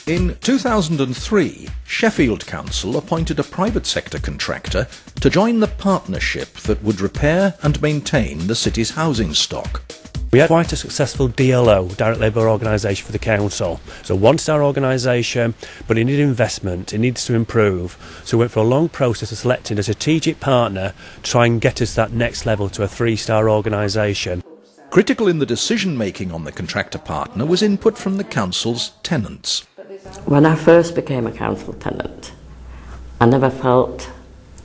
In 2003, Sheffield Council appointed a private sector contractor to join the partnership that would repair and maintain the city's housing stock. We had quite a successful DLO, Direct Labour Organisation, for the council. It's a one-star organisation, but it needed investment, it needs to improve. So we went for a long process of selecting a strategic partner to try and get us to that next level, to a three-star organisation. Critical in the decision-making on the contractor partner was input from the council's tenants. When I first became a council tenant, I never felt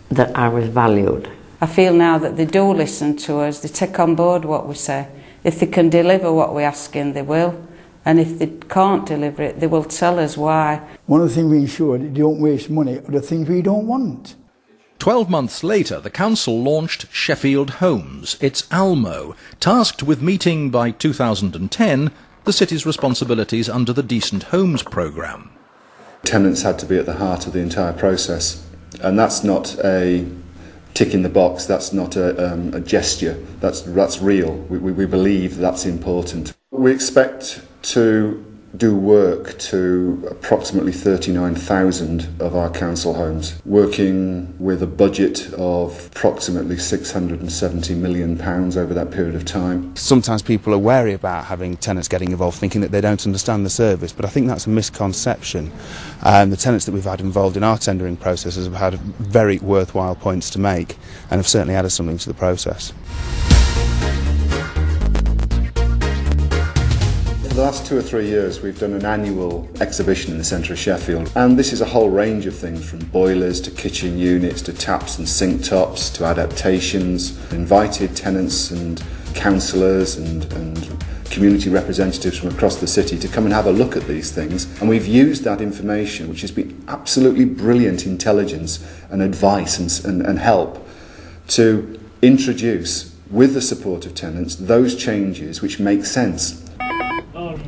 that I was valued. I feel now that they do listen to us, they take on board what we say. If they can deliver what we're asking, they will. And if they can't deliver it, they will tell us why. One of the things we ensure that they don't waste money are the things we don't want. 12 months later, the council launched Sheffield Homes, its Almo, tasked with meeting by 2010 the city's responsibilities under the Decent Homes programme. Tenants had to be at the heart of the entire process, and that's not a tick in the box, that's not a gesture, that's real. We believe that's important. We expect to do work to approximately 39,000 of our council homes, working with a budget of approximately £670 million over that period of time. Sometimes people are wary about having tenants getting involved, thinking that they don't understand the service, but I think that's a misconception. The tenants that we've had involved in our tendering processes have had very worthwhile points to make and have certainly added something to the process. For the last 2 or 3 years we've done an annual exhibition in the centre of Sheffield, and this is a whole range of things, from boilers to kitchen units to taps and sink tops to adaptations. Invited tenants and councillors and community representatives from across the city to come and have a look at these things, and we've used that information, which has been absolutely brilliant intelligence and advice and help, to introduce, with the support of tenants, those changes which make sense.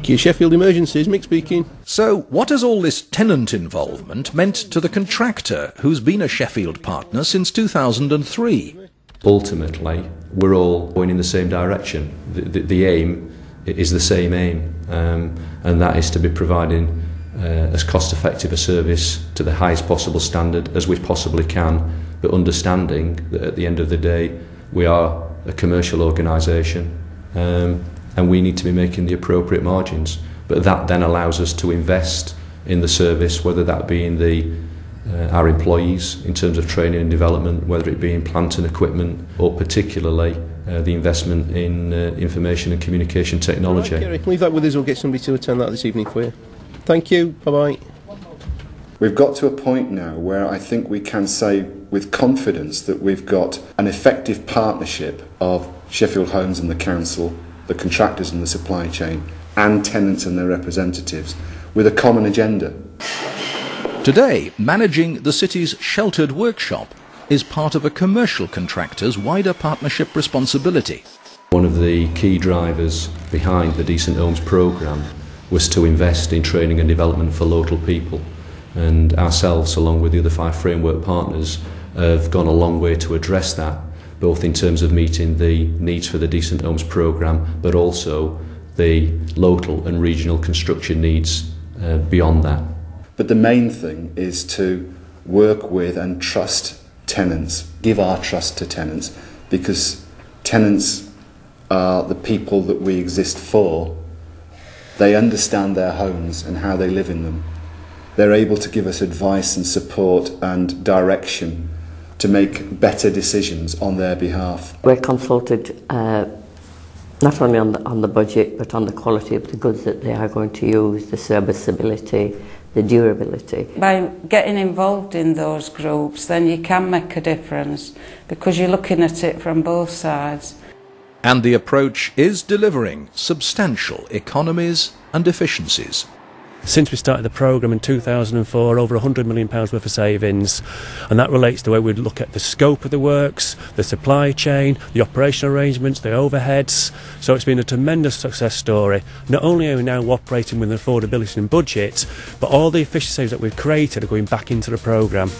Kia Sheffield Emergencies, Mick speaking. So, what has all this tenant involvement meant to the contractor, who's been a Sheffield partner since 2003? Ultimately, we're all going in the same direction. The aim is the same aim, and that is to be providing as cost-effective a service to the highest possible standard as we possibly can, but understanding that at the end of the day, we are a commercial organisation. And we need to be making the appropriate margins. But that then allows us to invest in the service, whether that be in our employees in terms of training and development, whether it be in plant and equipment, or particularly the investment in information and communication technology. Right, Gary, leave that with us, we'll get somebody to attend that this evening for you. Thank you, bye-bye. We've got to a point now where I think we can say with confidence that we've got an effective partnership of Sheffield Homes and the council, the contractors and the supply chain, and tenants and their representatives, with a common agenda. Today, managing the city's sheltered workshop is part of a commercial contractor's wider partnership responsibility. One of the key drivers behind the Decent Homes programme was to invest in training and development for local people, and ourselves, along with the other 5 framework partners, have gone a long way to address that, both in terms of meeting the needs for the Decent Homes programme, but also the local and regional construction needs beyond that. But the main thing is to work with and trust tenants, give our trust to tenants, because tenants are the people that we exist for. They understand their homes and how they live in them. They're able to give us advice and support and direction to make better decisions on their behalf. We're consulted not only on the budget, but on the quality of the goods that they are going to use, the serviceability, the durability. By Getting involved in those groups, then you can make a difference, because you're looking at it from both sides. And the approach is delivering substantial economies and efficiencies. Since we started the programme in 2004, over £100 million worth of savings, and that relates to the way we look at the scope of the works, the supply chain, the operational arrangements, the overheads. So it's been a tremendous success story. Not only are we now operating with affordability and budget, but all the efficiencies that we've created are going back into the programme.